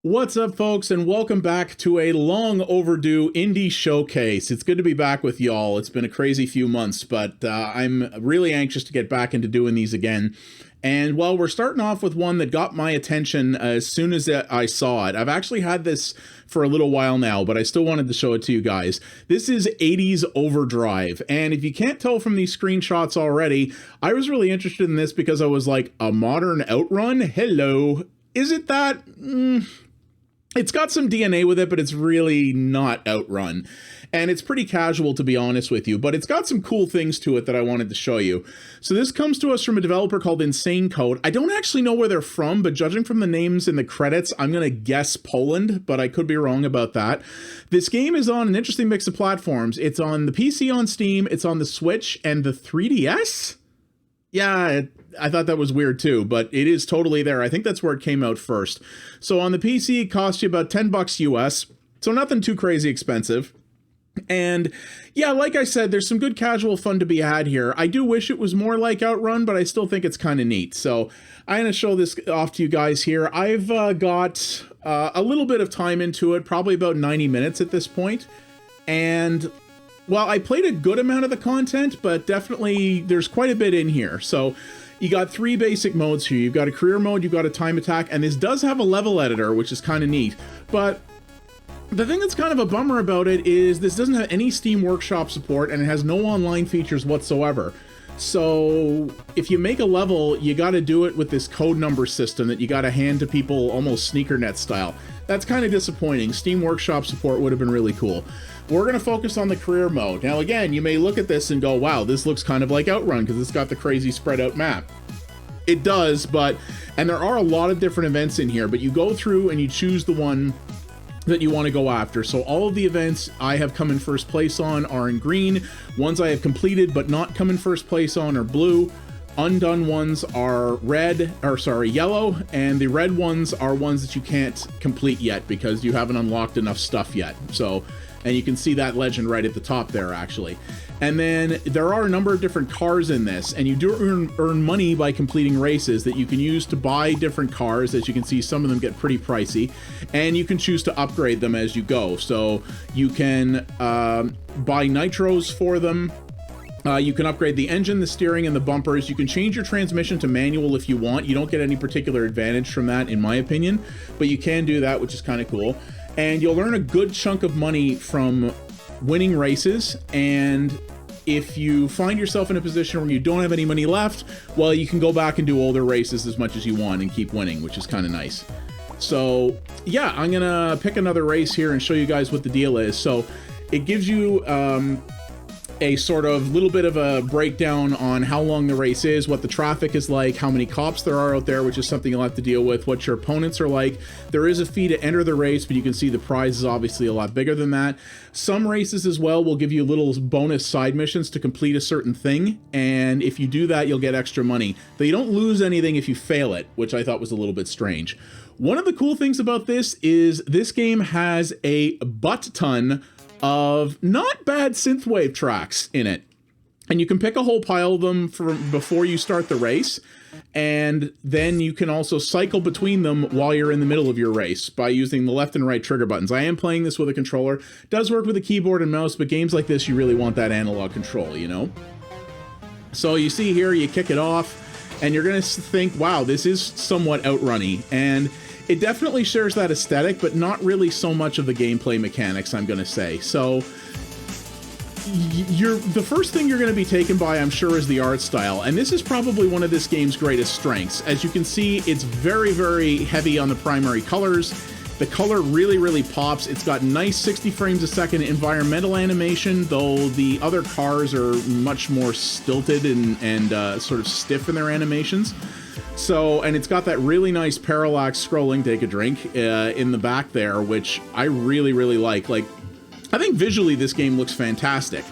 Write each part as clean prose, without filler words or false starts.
What's up, folks, and welcome back to a long overdue indie showcase. It's good to be back with y'all. It's been a crazy few months, but I'm really anxious to get back into doing these again. And well, we're starting off with one that got my attention as soon as I saw it. I've actually had this for a little while now, but I still wanted to show it to you guys. This is 80's Overdrive, and if you can't tell from these screenshots already, I was really interested in this because I was like, a modern Outrun? Hello. Is it that? It's got some DNA with it, but it's really not Outrun. And it's pretty casual, to be honest with you, but it's got some cool things to it that I wanted to show you. So this comes to us from a developer called Insane Code. I don't actually know where they're from, but judging from the names in the credits, I'm going to guess Poland, but I could be wrong about that. This game is on an interesting mix of platforms. It's on the PC on Steam, it's on the Switch, and the 3DS? Yeah, I thought that was weird too, but it is totally there. I think that's where it came out first. So on the PC, it costs you about $10 US, so nothing too crazy expensive. And yeah, like I said, there's some good casual fun to be had here. I do wish it was more like Outrun, but I still think it's kind of neat. So I'm going to show this off to you guys here. I've got a little bit of time into it, probably about 90 minutes at this point. And well, I played a good amount of the content, but definitely there's quite a bit in here. So you got three basic modes here. You've got a career mode, you've got a time attack, and this does have a level editor, which is kind of neat. But the thing that's kind of a bummer about it is this doesn't have any Steam Workshop support, and it has no online features whatsoever. So if you make a level, you got to do it with this code number system that you got to hand to people almost sneakernet style. That's kind of disappointing. Steam Workshop support would have been really cool. We're going to focus on the career mode. Now again, you may look at this and go, wow, this looks kind of like Outrun because it's got the crazy spread out map. It does, and there are a lot of different events in here, but you go through and you choose the one that you want to go after. So all of the events I have come in first place on are in green. Ones I have completed but not come in first place on are blue. Undone ones are yellow, and the red ones are ones that you can't complete yet because you haven't unlocked enough stuff yet. So, and you can see that legend right at the top there, actually. And then there are a number of different cars in this, and you do earn money by completing races that you can use to buy different cars. As you can see, some of them get pretty pricey, and you can choose to upgrade them as you go. So you can buy nitros for them. You can upgrade the engine, the steering, and the bumpers. You can change your transmission to manual if you want. You don't get any particular advantage from that, in my opinion, but you can do that, which is kind of cool. And you'll earn a good chunk of money from winning races, and if you find yourself in a position where you don't have any money left, well, you can go back and do older races as much as you want and keep winning, which is kind of nice. So yeah, I'm gonna pick another race here and show you guys what the deal is. So it gives you a sort of little bit of a breakdown on how long the race is, what the traffic is like, how many cops there are out there, which is something you'll have to deal with, what your opponents are like. There is a fee to enter the race, but you can see the prize is obviously a lot bigger than that. Some races as well will give you little bonus side missions to complete a certain thing, and if you do that, you'll get extra money. But you don't lose anything if you fail it, which I thought was a little bit strange. One of the cool things about this is this game has a butt ton of not bad synthwave tracks in it, and you can pick a whole pile of them before you start the race, and then you can also cycle between them while you're in the middle of your race by using the left and right trigger buttons. I am playing this with a controller. It does work with a keyboard and mouse, but games like this you really want that analog control, you know? So you see here, you kick it off and you're gonna think, wow, this is somewhat Outrun-y, and it definitely shares that aesthetic, but not really so much of the gameplay mechanics, I'm going to say. So the first thing you're going to be taken by, I'm sure, is the art style. And this is probably one of this game's greatest strengths. As you can see, it's very, very heavy on the primary colors. The color really, really pops. It's got nice 60 frames a second environmental animation, though the other cars are much more stilted and sort of stiff in their animations. So, and it's got that really nice parallax scrolling, take a drink, in the back there, which I really, really like. Like, I think visually this game looks fantastic.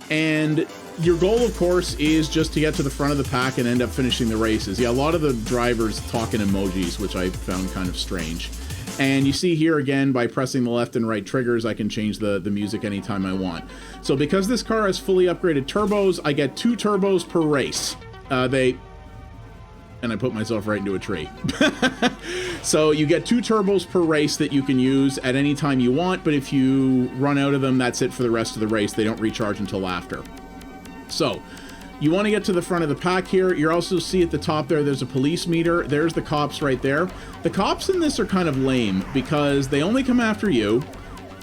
And your goal, of course, is just to get to the front of the pack and end up finishing the races. Yeah, a lot of the drivers talk in emojis, which I found kind of strange. And you see here again, by pressing the left and right triggers, I can change the music anytime I want. So because this car has fully upgraded turbos, I get 2 turbos per race. and I put myself right into a tree. So you get 2 turbos per race that you can use at any time you want, but if you run out of them, that's it for the rest of the race. They don't recharge until after. So you want to get to the front of the pack here. You also see at the top there's a police meter. There's the cops right there. The cops in this are kind of lame because they only come after you,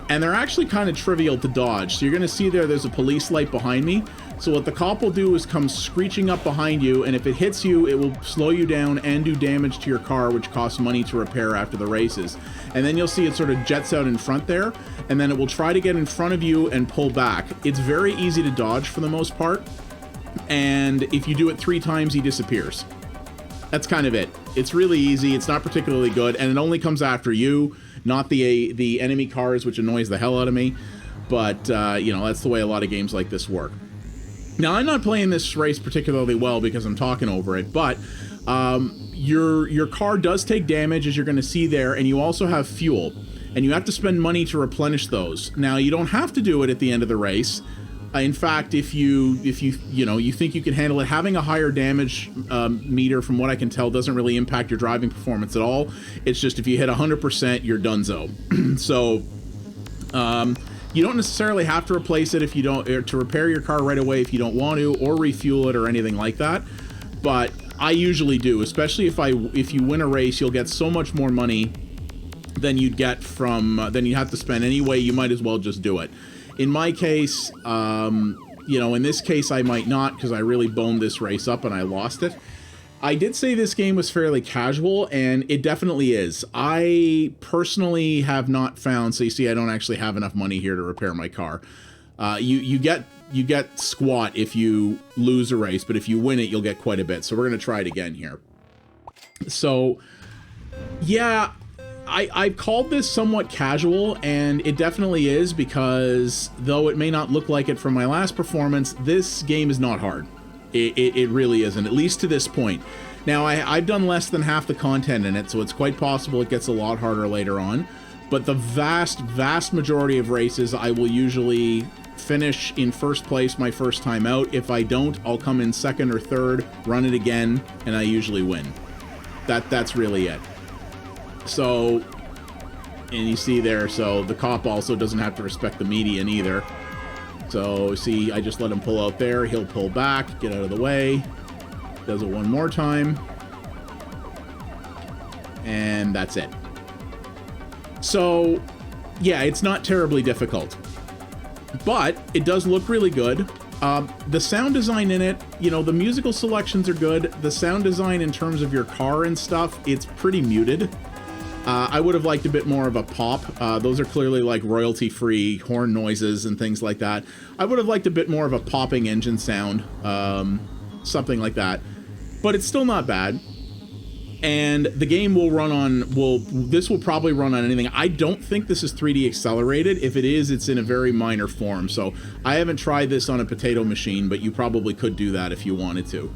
and they're actually kind of trivial to dodge. So you're going to see there's a police light behind me. So what the cop will do is come screeching up behind you, and if it hits you, it will slow you down and do damage to your car, which costs money to repair after the races. And then you'll see it sort of jets out in front there, and then it will try to get in front of you and pull back. It's very easy to dodge for the most part, and if you do it 3 times, he disappears. That's kind of it. It's really easy. It's not particularly good, and it only comes after you, not the enemy cars, which annoys the hell out of me. But, you know, that's the way a lot of games like this work. Now, I'm not playing this race particularly well because I'm talking over it, but your car does take damage, as you're going to see there, and you also have fuel, and you have to spend money to replenish those. Now, you don't have to do it at the end of the race. In fact, if you think you can handle it, having a higher damage meter, from what I can tell, doesn't really impact your driving performance at all. It's just if you hit 100%, you're donezo. So, you don't necessarily have to replace it if you don't, or to repair your car right away if you don't want to, or refuel it or anything like that. But I usually do, especially if you win a race, you'll get so much more money than you'd get than you have to spend anyway. You might as well just do it. In my case, you know, in this case I might not, because I really boned this race up and I lost it. I did say this game was fairly casual, and it definitely is. I personally have not found, so you see I don't actually have enough money here to repair my car. You get squat if you lose a race, but if you win it, you'll get quite a bit. So we're going to try it again here. So, yeah, I've called this somewhat casual, and it definitely is, because though it may not look like it from my last performance, this game is not hard. It really isn't, at least to this point. Now, I've done less than half the content in it, so it's quite possible it gets a lot harder later on. But the vast majority of races, I will usually finish in first place my first time out. If I don't, I'll come in second or third, run it again, and I usually win. That's really it. So, and you see there, so the cop also doesn't have to respect the median either. So, see, I just let him pull out there. He'll pull back, get out of the way. Does it one more time. And that's it. So, yeah, it's not terribly difficult. But it does look really good. The sound design in it, you know, the musical selections are good. The sound design in terms of your car and stuff, it's pretty muted. I would have liked a bit more of a pop. Those are clearly like royalty-free horn noises and things like that. I would have liked a bit more of a popping engine sound, something like that. But it's still not bad. And the game will run on, this will probably run on anything. I don't think this is 3D accelerated. If it is, it's in a very minor form. So I haven't tried this on a potato machine, but you probably could do that if you wanted to.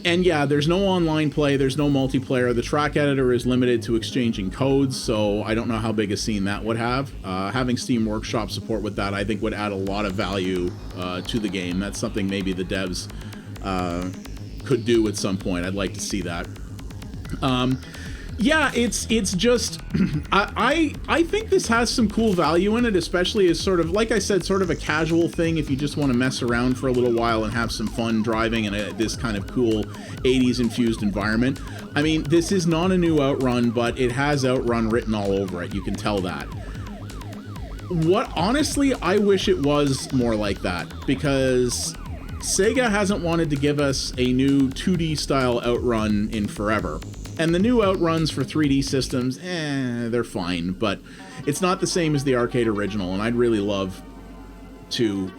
And yeah, there's no online play, there's no multiplayer. The track editor is limited to exchanging codes, so I don't know how big a scene that would have. Having Steam Workshop support with that, I think, would add a lot of value to the game. That's something maybe the devs could do at some point. I'd like to see that. Yeah, it's just I think this has some cool value in it, especially as sort of, like I said, sort of a casual thing if you just want to mess around for a little while and have some fun driving in this kind of cool 80s infused environment. I mean, this is not a new Outrun, but it has Outrun written all over it. You can tell that. Honestly, I wish it was more like that, because SEGA hasn't wanted to give us a new 2D style Outrun in forever. And the new Outruns for 3D systems, they're fine, but it's not the same as the arcade original, and I'd really love to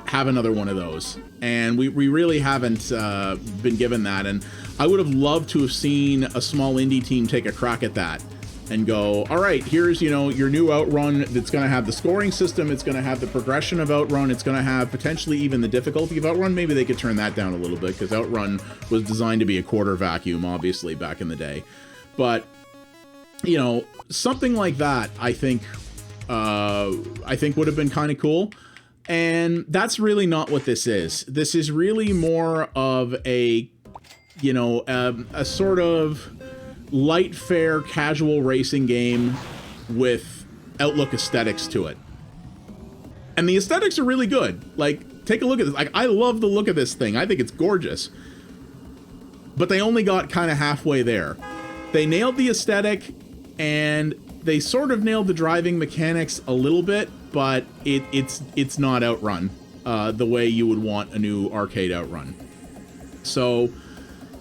have another one of those. And we really haven't been given that, and I would have loved to have seen a small indie team take a crack at that and go, all right, here's, you know, your new Outrun that's going to have the scoring system, it's going to have the progression of Outrun, it's going to have potentially even the difficulty of Outrun. Maybe they could turn that down a little bit, because Outrun was designed to be a quarter vacuum, obviously, back in the day. But, you know, something like that, I think would have been kind of cool. And that's really not what this is. This is really more of a you know, a sort of light fare casual racing game with Outlook aesthetics to it. And the aesthetics are really good. Like, take a look at this. Like, I love the look of this thing. I think it's gorgeous. But they only got kind of halfway there. They nailed the aesthetic, and they sort of nailed the driving mechanics a little bit, but it's not Outrun the way you would want a new arcade Outrun. So,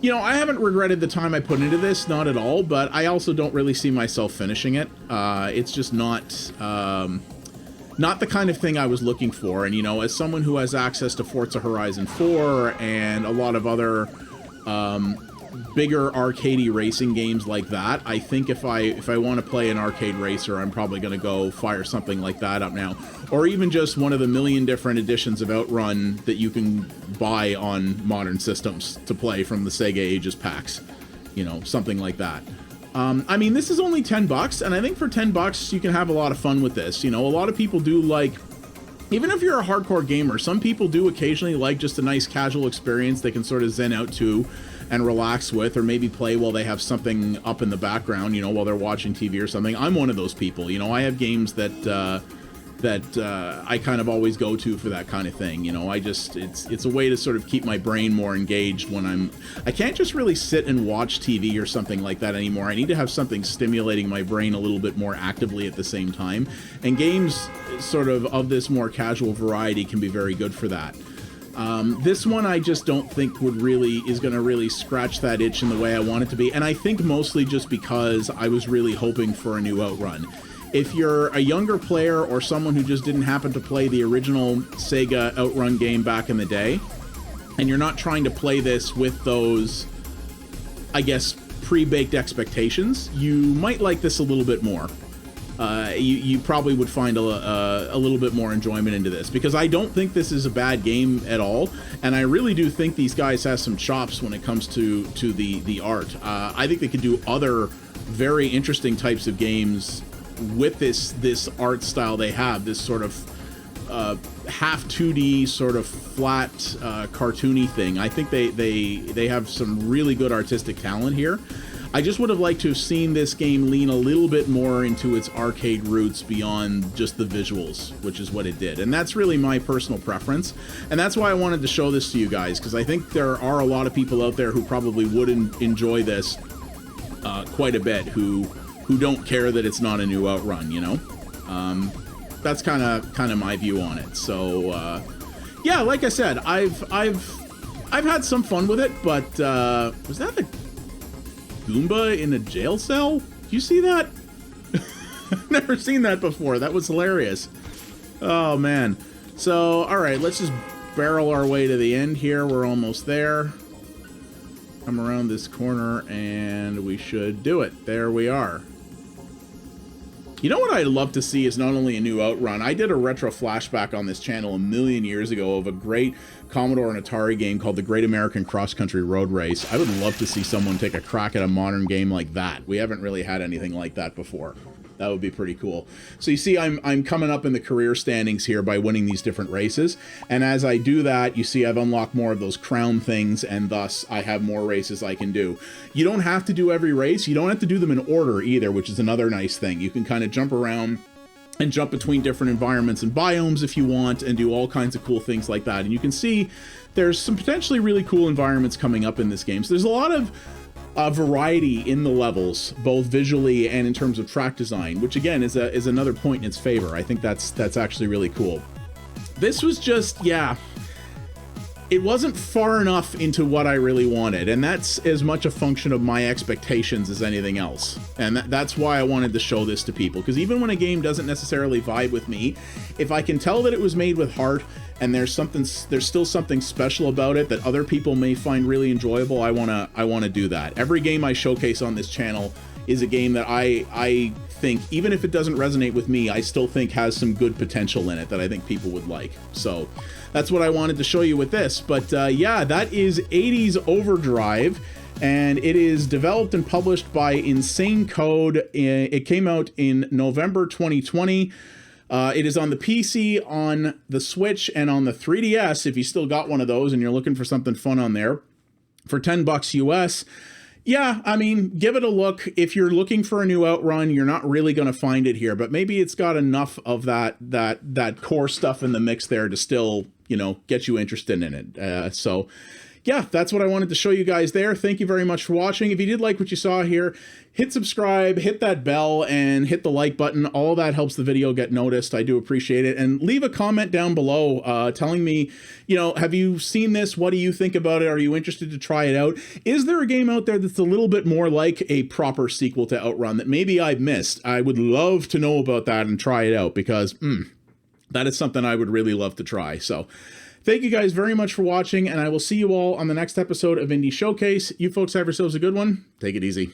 you know, I haven't regretted the time I put into this, not at all, but I also don't really see myself finishing it. It's just not the kind of thing I was looking for. And, you know, as someone who has access to Forza Horizon 4 and a lot of other bigger arcadey racing games like that, I think if I want to play an arcade racer, I'm probably going to go fire something like that up now. Or even just one of the million different editions of Outrun that you can buy on modern systems to play from the Sega Ages packs. You know, something like that. I mean, this is only $10, and I think for $10 you can have a lot of fun with this. You know, a lot of people do like, even if you're a hardcore gamer, some people do occasionally like just a nice casual experience they can sort of zen out to and relax with, or maybe play while they have something up in the background, you know, while they're watching TV or something. I'm one of those people. You know, I have games that I kind of always go to for that kind of thing. You know, it's a way to sort of keep my brain more engaged when I can't just really sit and watch TV or something like that anymore. I need to have something stimulating my brain a little bit more actively at the same time. And games sort of this more casual variety can be very good for that. This one I just don't think is going to really scratch that itch in the way I want it to be. And I think mostly just because I was really hoping for a new Outrun. If you're a younger player or someone who just didn't happen to play the original Sega Outrun game back in the day, and you're not trying to play this with those, I guess, pre-baked expectations, you might like this a little bit more. You probably would find a little bit more enjoyment into this, because I don't think this is a bad game at all, and I really do think these guys have some chops when it comes to the art. I think they could do other very interesting types of games with this art style they have, this sort of half 2D sort of flat cartoony thing. I think they have some really good artistic talent here. I just would have liked to have seen this game lean a little bit more into its arcade roots beyond just the visuals, which is what it did. And that's really my personal preference. And that's why I wanted to show this to you guys, because I think there are a lot of people out there who probably would enjoy this quite a bit, who don't care that it's not a new Outrun, you know? That's kind of my view on it. So, yeah, like I said, I've had some fun with it, but was that the Goomba in a jail cell? Do you see that? I've never seen that before. That was hilarious. Oh, man. So, all right, let's just barrel our way to the end here. We're almost there. Come around this corner, and we should do it. There we are. You know what I'd love to see is not only a new Outrun. I did a retro flashback on this channel a million years ago of a great Commodore and Atari game called the Great American Cross Country Road Race. I would love to see someone take a crack at a modern game like that. We haven't really had anything like that before. That would be pretty cool. So you see, I'm coming up in the career standings here by winning these different races. And as I do that, you see I've unlocked more of those crown things, and thus I have more races I can do. You don't have to do every race. You don't have to do them in order either, which is another nice thing. You can kind of jump around and jump between different environments and biomes if you want, and do all kinds of cool things like that. And you can see there's some potentially really cool environments coming up in this game. So there's a lot of variety in the levels, both visually and in terms of track design, which again is another point in its favor. I think that's actually really cool. This was just, yeah, it wasn't far enough into what I really wanted, and that's as much a function of my expectations as anything else. And that's why I wanted to show this to people, because even when a game doesn't necessarily vibe with me, if I can tell that it was made with heart and there's still something special about it that other people may find really enjoyable, I wanna do that. Every game I showcase on this channel is a game that I think, even if it doesn't resonate with me, I still think has some good potential in it that I think people would like. So that's what I wanted to show you with this. But yeah, that is 80's Overdrive, and it is developed and published by Insane Code. It came out in November 2020. It is on the PC, on the Switch, and on the 3DS, if you still got one of those and you're looking for something fun on there. for $10 US. Yeah, I mean, give it a look. If you're looking for a new Outrun, you're not really going to find it here, but maybe it's got enough of that core stuff in the mix there to still, you know, get you interested in it. So yeah, that's what I wanted to show you guys there. Thank you very much for watching. If you did like what you saw here, hit subscribe, hit that bell, and hit the like button. All that helps the video get noticed. I do appreciate it. And leave a comment down below telling me, you know, have you seen this? What do you think about it? Are you interested to try it out? Is there a game out there that's a little bit more like a proper sequel to Outrun that maybe I've missed? I would love to know about that and try it out, because that is something I would really love to try. So thank you guys very much for watching, and I will see you all on the next episode of Indie Showcase. You folks have yourselves a good one. Take it easy.